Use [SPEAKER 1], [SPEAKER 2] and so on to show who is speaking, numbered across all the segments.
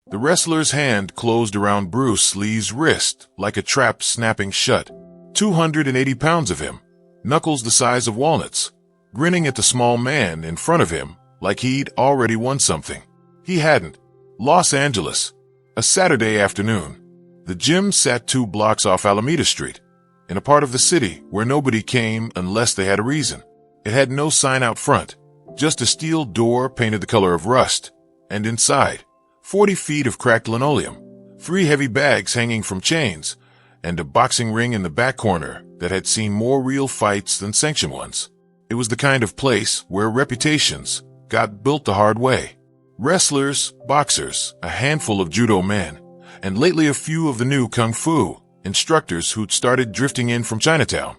[SPEAKER 1] The wrestler's hand closed around Bruce Lee's wrist like a trap snapping shut. 280 pounds of him, knuckles the size of walnuts, grinning at the small man in front of him like he'd already won something. He hadn't. Los Angeles. A Saturday afternoon. The gym sat 2 blocks off Alameda Street, in a part of the city where nobody came unless they had a reason. It had no sign out front, just a steel door painted the color of rust, and inside, 40 feet of cracked linoleum, 3 heavy bags hanging from chains, and a boxing ring in the back corner that had seen more real fights than sanctioned ones. It was the kind of place where reputations got built the hard way. Wrestlers, boxers, a handful of judo men, and lately a few of the new kung fu instructors who'd started drifting in from Chinatown,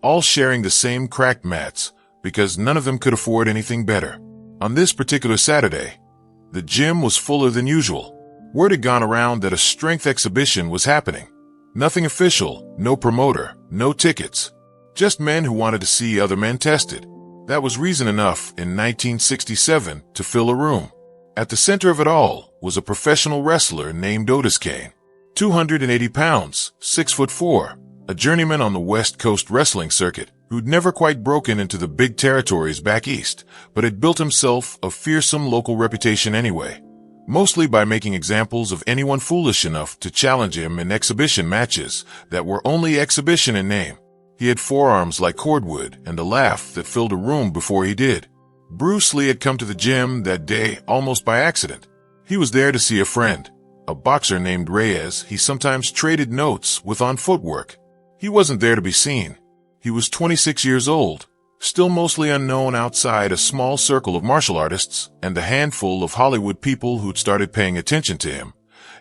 [SPEAKER 1] all sharing the same cracked mats because none of them could afford anything better. On this particular Saturday, the gym was fuller than usual. Word had gone around that a strength exhibition was happening. Nothing official, no promoter, no tickets. Just men who wanted to see other men tested. That was reason enough in 1967 to fill a room. At the center of it all was a professional wrestler named Otis Kane. 280 pounds, 6'4", a journeyman on the West Coast wrestling circuit who'd never quite broken into the big territories back east, but had built himself a fearsome local reputation anyway, mostly by making examples of anyone foolish enough to challenge him in exhibition matches that were only exhibition in name. He had forearms like cordwood and a laugh that filled a room before he did. Bruce Lee had come to the gym that day almost by accident. He was there to see a friend, a boxer named Reyes he sometimes traded notes with on footwork. He wasn't there to be seen. He was 26 years old, still mostly unknown outside a small circle of martial artists and a handful of Hollywood people who'd started paying attention to him,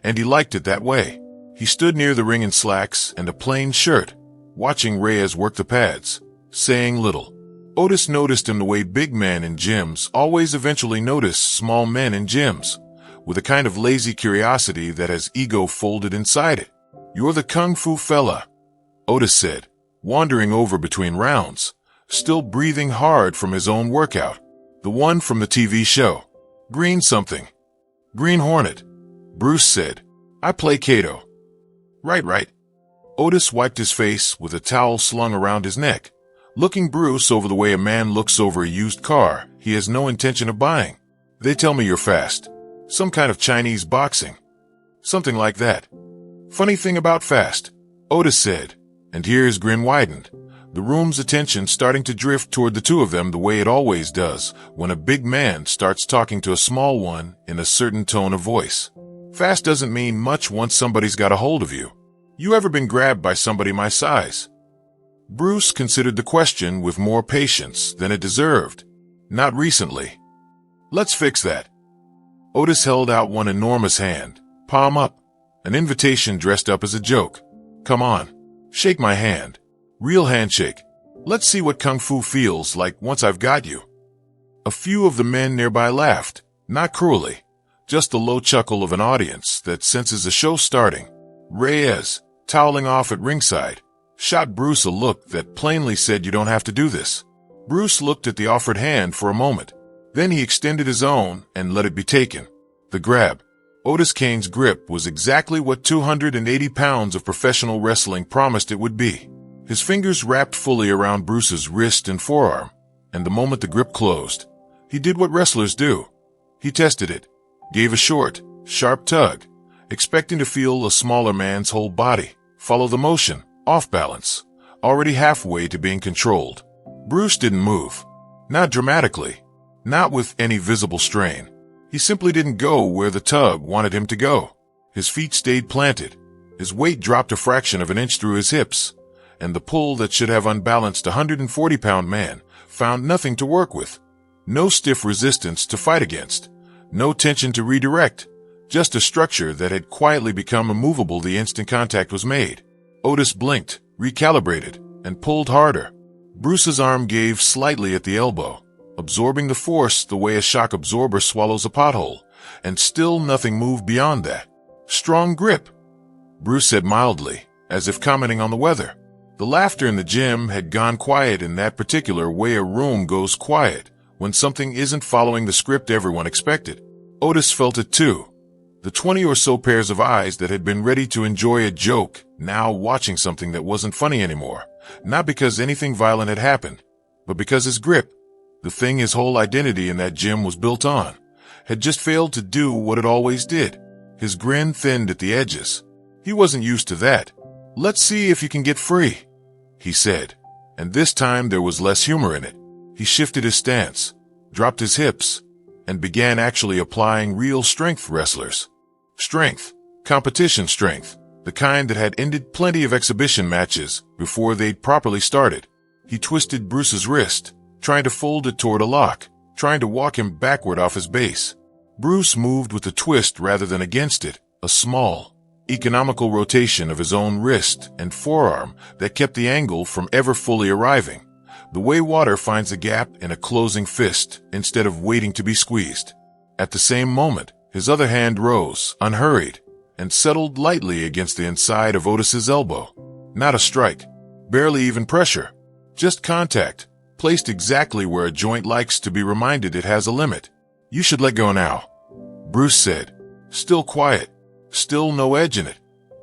[SPEAKER 1] and he liked it that way. He stood near the ring in slacks and a plain shirt, watching Reyes work the pads, saying little. Otis noticed him the way big men in gyms always eventually notice small men in gyms, with a kind of lazy curiosity that has ego folded inside it. "You're the kung fu fella," Otis said, wandering over between rounds, still breathing hard from his own workout. "The one from the TV show. Green something." "Green Hornet," Bruce said. "I play Kato." Right. Otis wiped his face with a towel slung around his neck, looking Bruce over the way a man looks over a used car he has no intention of buying. "They tell me you're fast. Some kind of Chinese boxing. Something like that." "Funny thing about fast," Otis said, and here his grin widened, the room's attention starting to drift toward the two of them the way it always does when a big man starts talking to a small one in a certain tone of voice. "Fast doesn't mean much once somebody's got a hold of you. You ever been grabbed by somebody my size?" Bruce considered the question with more patience than it deserved. "Not recently." "Let's fix that." Otis held out one enormous hand, palm up, an invitation dressed up as a joke. "Come on, shake my hand. Real handshake. Let's see what kung fu feels like once I've got you." A few of the men nearby laughed, not cruelly, just the low chuckle of an audience that senses a show starting. Reyes, toweling off at ringside, shot Bruce a look that plainly said, "You don't have to do this." Bruce looked at the offered hand for a moment. Then he extended his own and let it be taken. The grab. Otis Kane's grip was exactly what 280 pounds of professional wrestling promised it would be. His fingers wrapped fully around Bruce's wrist and forearm, and the moment the grip closed, he did what wrestlers do. He tested it, gave a short, sharp tug, expecting to feel a smaller man's whole body follow the motion, off balance, already halfway to being controlled. Bruce didn't move. Not dramatically. Not with any visible strain. He simply didn't go where the tug wanted him to go. His feet stayed planted. His weight dropped a fraction of an inch through his hips, and the pull that should have unbalanced a 140-pound man found nothing to work with. No stiff resistance to fight against. No tension to redirect. Just a structure that had quietly become immovable the instant contact was made. Otis blinked, recalibrated, and pulled harder. Bruce's arm gave slightly at the elbow, absorbing the force the way a shock absorber swallows a pothole, and still nothing moved beyond that. "Strong grip," Bruce said mildly, as if commenting on the weather. The laughter in the gym had gone quiet in that particular way a room goes quiet when something isn't following the script everyone expected. Otis felt it too. The 20 or so pairs of eyes that had been ready to enjoy a joke, now watching something that wasn't funny anymore. Not because anything violent had happened, but because his grip, the thing his whole identity in that gym was built on, had just failed to do what it always did. His grin thinned at the edges. He wasn't used to that. "Let's see if you can get free," he said. And this time there was less humor in it. He shifted his stance, dropped his hips, and began actually applying real strength wrestlers. Strength, competition strength, the kind that had ended plenty of exhibition matches before they'd properly started. He twisted Bruce's wrist, trying to fold it toward a lock, trying to walk him backward off his base. Bruce moved with the twist rather than against it, a small, economical rotation of his own wrist and forearm that kept the angle from ever fully arriving, the way water finds a gap in a closing fist instead of waiting to be squeezed. At the same moment, his other hand rose, unhurried, and settled lightly against the inside of Otis's elbow. Not a strike, barely even pressure, just contact, placed exactly where a joint likes to be reminded it has a limit. "You should let go now," Bruce said, still quiet, still no edge in it,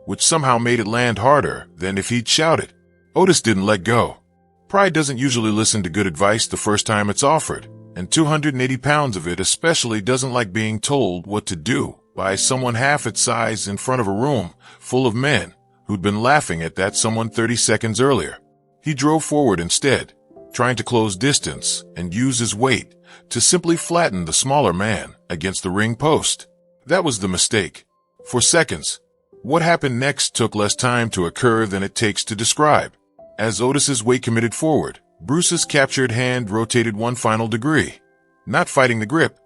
[SPEAKER 1] which somehow made it land harder than if he'd shouted. Otis didn't let go. Pride doesn't usually listen to good advice the first time it's offered, and 280 pounds of it especially doesn't like being told what to do by someone half its size in front of a room full of men who'd been laughing at that someone 30 seconds earlier. He drove forward instead, trying to close distance and use his weight to simply flatten the smaller man against the ring post. That was the mistake. For seconds, what happened next took less time to occur than it takes to describe. As Otis's weight committed forward, Bruce's captured hand rotated one final degree, not fighting the grip,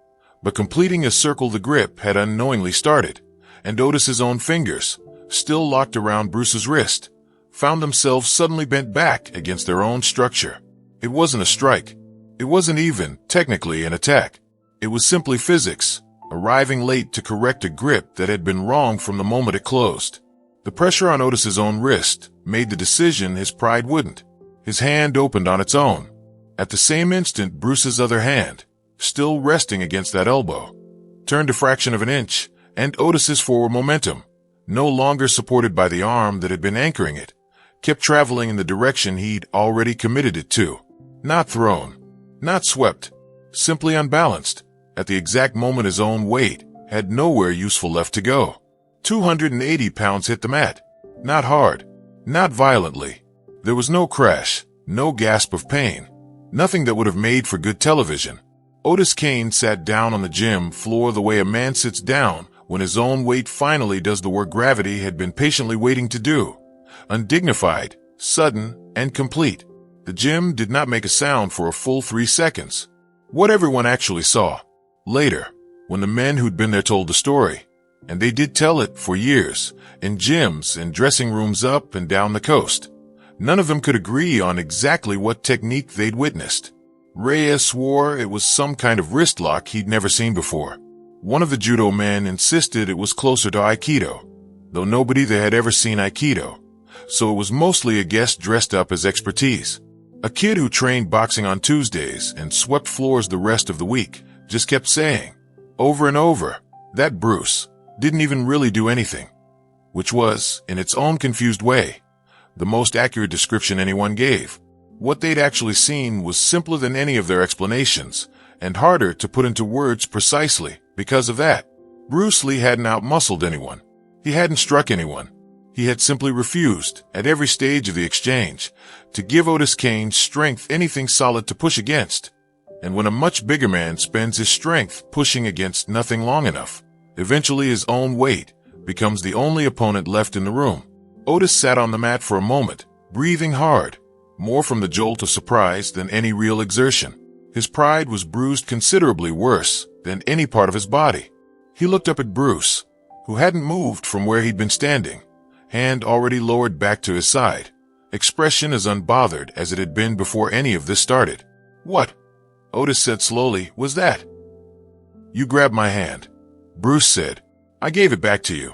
[SPEAKER 1] but completing a circle the grip had unknowingly started, and Otis's own fingers, still locked around Bruce's wrist, found themselves suddenly bent back against their own structure. It wasn't a strike. It wasn't even, technically, an attack. It was simply physics, arriving late to correct a grip that had been wrong from the moment it closed. The pressure on Otis's own wrist made the decision his pride wouldn't. His hand opened on its own. At the same instant, Bruce's other hand, still resting against that elbow, turned a fraction of an inch, and Otis's forward momentum, no longer supported by the arm that had been anchoring it, kept traveling in the direction he'd already committed it to. Not thrown, not swept, simply unbalanced, at the exact moment his own weight had nowhere useful left to go. 280 pounds hit the mat. Not hard, not violently. There was no crash, no gasp of pain, nothing that would have made for good television. Otis Kane sat down on the gym floor the way a man sits down when his own weight finally does the work gravity had been patiently waiting to do. Undignified, sudden, and complete. The gym did not make a sound for a full 3 seconds. What everyone actually saw. Later, when the men who'd been there told the story, and they did tell it for years, in gyms and dressing rooms up and down the coast, none of them could agree on exactly what technique they'd witnessed. Reyes swore it was some kind of wrist lock he'd never seen before. One of the judo men insisted it was closer to Aikido, though nobody there had ever seen Aikido, so it was mostly a guest dressed up as expertise. A kid who trained boxing on Tuesdays and swept floors the rest of the week just kept saying, over and over, that Bruce didn't even really do anything, which was, in its own confused way, the most accurate description anyone gave. What they'd actually seen was simpler than any of their explanations, and harder to put into words precisely because of that. Bruce Lee hadn't outmuscled anyone. He hadn't struck anyone. He had simply refused, at every stage of the exchange, to give Otis Kane strength anything solid to push against. And when a much bigger man spends his strength pushing against nothing long enough, eventually his own weight becomes the only opponent left in the room. Otis sat on the mat for a moment, breathing hard, more from the jolt of surprise than any real exertion. His pride was bruised considerably worse than any part of his body. He looked up at Bruce, who hadn't moved from where he'd been standing, hand already lowered back to his side, expression as unbothered as it had been before any of this started. "What?" Otis said slowly, "was that?" "You grabbed my hand," Bruce said. "I gave it back to you."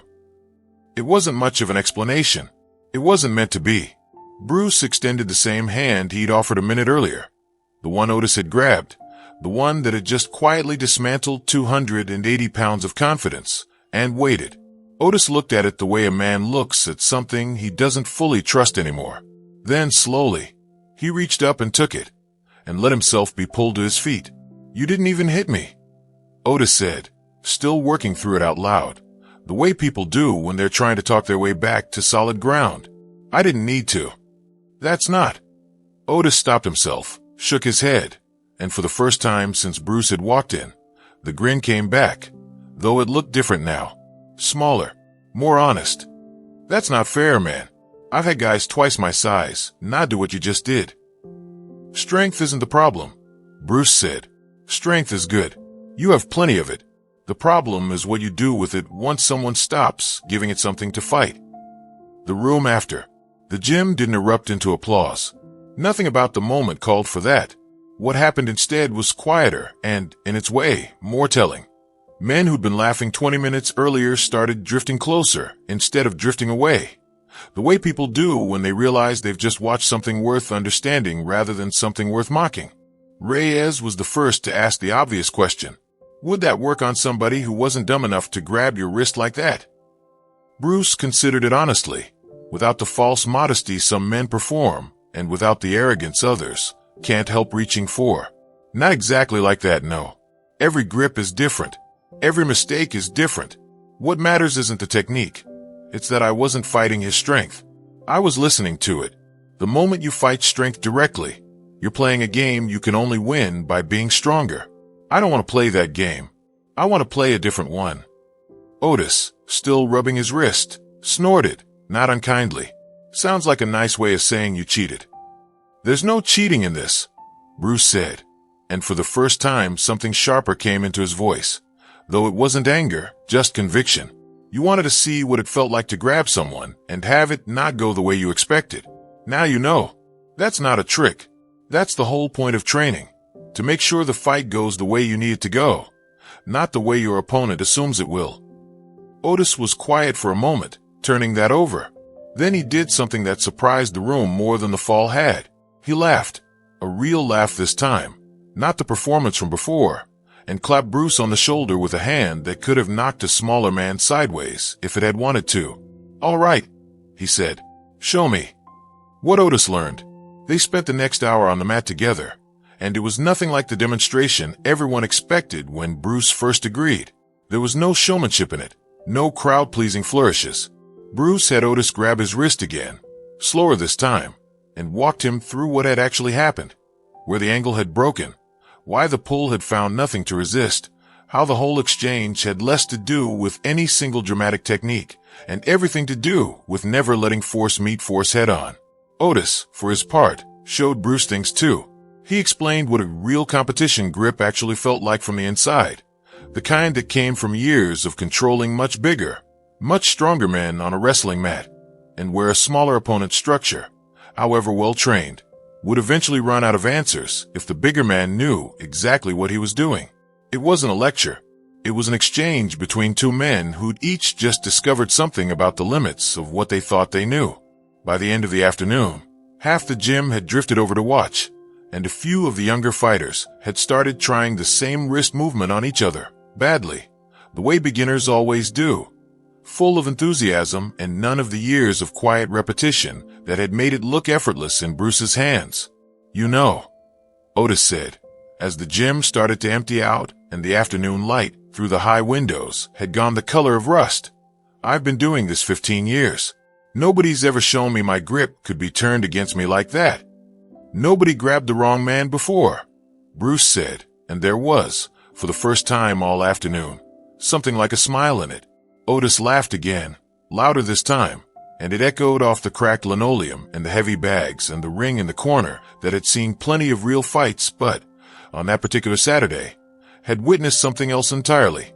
[SPEAKER 1] It wasn't much of an explanation. It wasn't meant to be. Bruce extended the same hand he'd offered a minute earlier, the one Otis had grabbed, the one that had just quietly dismantled 280 pounds of confidence and waited. Otis looked at it the way a man looks at something he doesn't fully trust anymore. Then, slowly, he reached up and took it, and let himself be pulled to his feet. "You didn't even hit me," Otis said, still working through it out loud, the way people do when they're trying to talk their way back to solid ground. "I didn't need to." "That's not." Otis stopped himself, shook his head, and for the first time since Bruce had walked in, the grin came back, though it looked different now. Smaller, more honest. "That's not fair, man. I've had guys twice my size not do what you just did." "Strength isn't the problem," Bruce said. "Strength is good. You have plenty of it. The problem is what you do with it once someone stops giving it something to fight." The room after. The gym didn't erupt into applause. Nothing about the moment called for that. What happened instead was quieter and, in its way, more telling. Men who'd been laughing 20 minutes earlier started drifting closer instead of drifting away. The way people do when they realize they've just watched something worth understanding rather than something worth mocking. Reyes was the first to ask the obvious question. Would that work on somebody who wasn't dumb enough to grab your wrist like that? Bruce considered it honestly, without the false modesty some men perform, and without the arrogance others can't help reaching for. Not exactly like that, no. Every grip is different. Every mistake is different. What matters isn't the technique. It's that I wasn't fighting his strength. I was listening to it. The moment you fight strength directly, you're playing a game you can only win by being stronger. I don't want to play that game. I want to play a different one. Otis, still rubbing his wrist, snorted, not unkindly. Sounds like a nice way of saying you cheated. "There's no cheating in this," Bruce said, and for the first time something sharper came into his voice, though it wasn't anger, just conviction. "You wanted to see what it felt like to grab someone and have it not go the way you expected. Now you know. That's not a trick. That's the whole point of training. To make sure the fight goes the way you need it to go, not the way your opponent assumes it will." Otis was quiet for a moment, turning that over. Then he did something that surprised the room more than the fall had. He laughed, a real laugh this time, not the performance from before, and clapped Bruce on the shoulder with a hand that could have knocked a smaller man sideways if it had wanted to. "All right," he said. "Show me." What Otis learned. They spent the next hour on the mat together, and it was nothing like the demonstration everyone expected when Bruce first agreed. There was no showmanship in it, no crowd-pleasing flourishes. Bruce had Otis grab his wrist again, slower this time, and walked him through what had actually happened, where the angle had broken, why the pull had found nothing to resist, how the whole exchange had less to do with any single dramatic technique, and everything to do with never letting force meet force head-on. Otis, for his part, showed Bruce things too. He explained what a real competition grip actually felt like from the inside, the kind that came from years of controlling much bigger, much stronger men on a wrestling mat, and where a smaller opponent's structure, however well trained, would eventually run out of answers if the bigger man knew exactly what he was doing. It wasn't a lecture. It was an exchange between two men who'd each just discovered something about the limits of what they thought they knew. By the end of the afternoon, half the gym had drifted over to watch, and a few of the younger fighters had started trying the same wrist movement on each other, badly, the way beginners always do, full of enthusiasm and none of the years of quiet repetition that had made it look effortless in Bruce's hands. "You know," Otis said, as the gym started to empty out and the afternoon light through the high windows had gone the color of rust, "I've been doing this 15 years. Nobody's ever shown me my grip could be turned against me like that. Nobody grabbed the wrong man before," Bruce said, and there was, for the first time all afternoon, something like a smile in it. Otis laughed again, louder this time, and it echoed off the cracked linoleum and the heavy bags and the ring in the corner that had seen plenty of real fights but, on that particular Saturday, had witnessed something else entirely.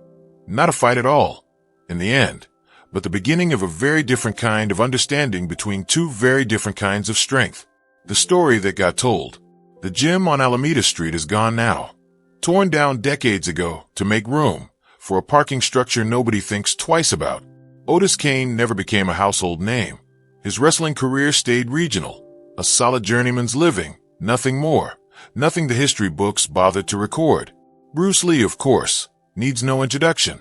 [SPEAKER 1] Not a fight at all, in the end, but the beginning of a very different kind of understanding between two very different kinds of strength. The story that got told. The gym on Alameda Street is gone now, torn down decades ago to make room for a parking structure nobody thinks twice about. Otis Kane never became a household name. His wrestling career stayed regional, a solid journeyman's living, nothing more, nothing the history books bothered to record. Bruce Lee, of course, needs no introduction.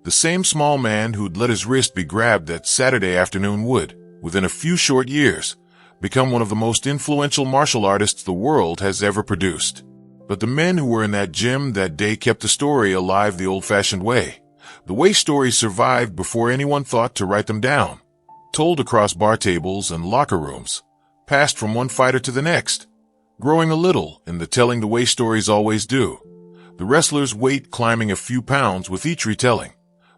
[SPEAKER 1] The same small man who'd let his wrist be grabbed that Saturday afternoon would, within a few short years, become one of the most influential martial artists the world has ever produced. But the men who were in that gym that day kept the story alive the old-fashioned way. The way stories survived before anyone thought to write them down. Told across bar tables and locker rooms. Passed from one fighter to the next. Growing a little in the telling the way stories always do. The wrestler's weight climbing a few pounds with each retelling.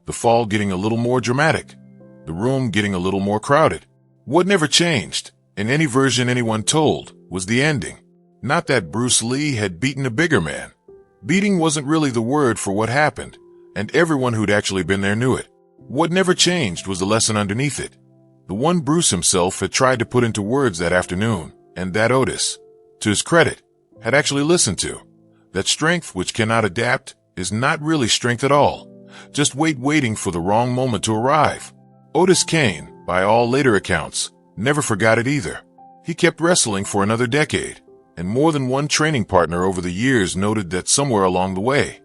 [SPEAKER 1] The fall getting a little more dramatic. The room getting a little more crowded. What never changed, in any version anyone told, was the ending. Not that Bruce Lee had beaten a bigger man. Beating wasn't really the word for what happened, and everyone who'd actually been there knew it. What never changed was the lesson underneath it. The one Bruce himself had tried to put into words that afternoon, and that Otis, to his credit, had actually listened to. That strength which cannot adapt is not really strength at all. Just waiting for the wrong moment to arrive. Otis Kane, by all later accounts, never forgot it either. He kept wrestling for another decade, and more than one training partner over the years noted that somewhere along the way,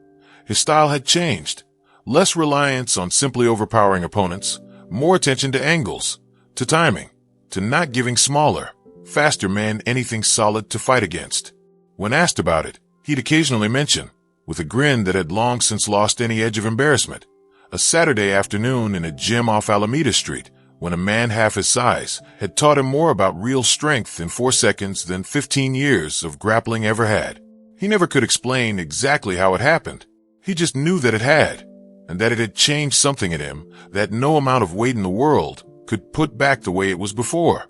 [SPEAKER 1] his style had changed. Less reliance on simply overpowering opponents, more attention to angles, to timing, to not giving smaller, faster men anything solid to fight against. When asked about it, he'd occasionally mention, with a grin that had long since lost any edge of embarrassment, a Saturday afternoon in a gym off Alameda Street, when a man half his size had taught him more about real strength in 4 seconds than 15 years of grappling ever had. He never could explain exactly how it happened. He just knew that it had, and that it had changed something in him that no amount of weight in the world could put back the way it was before.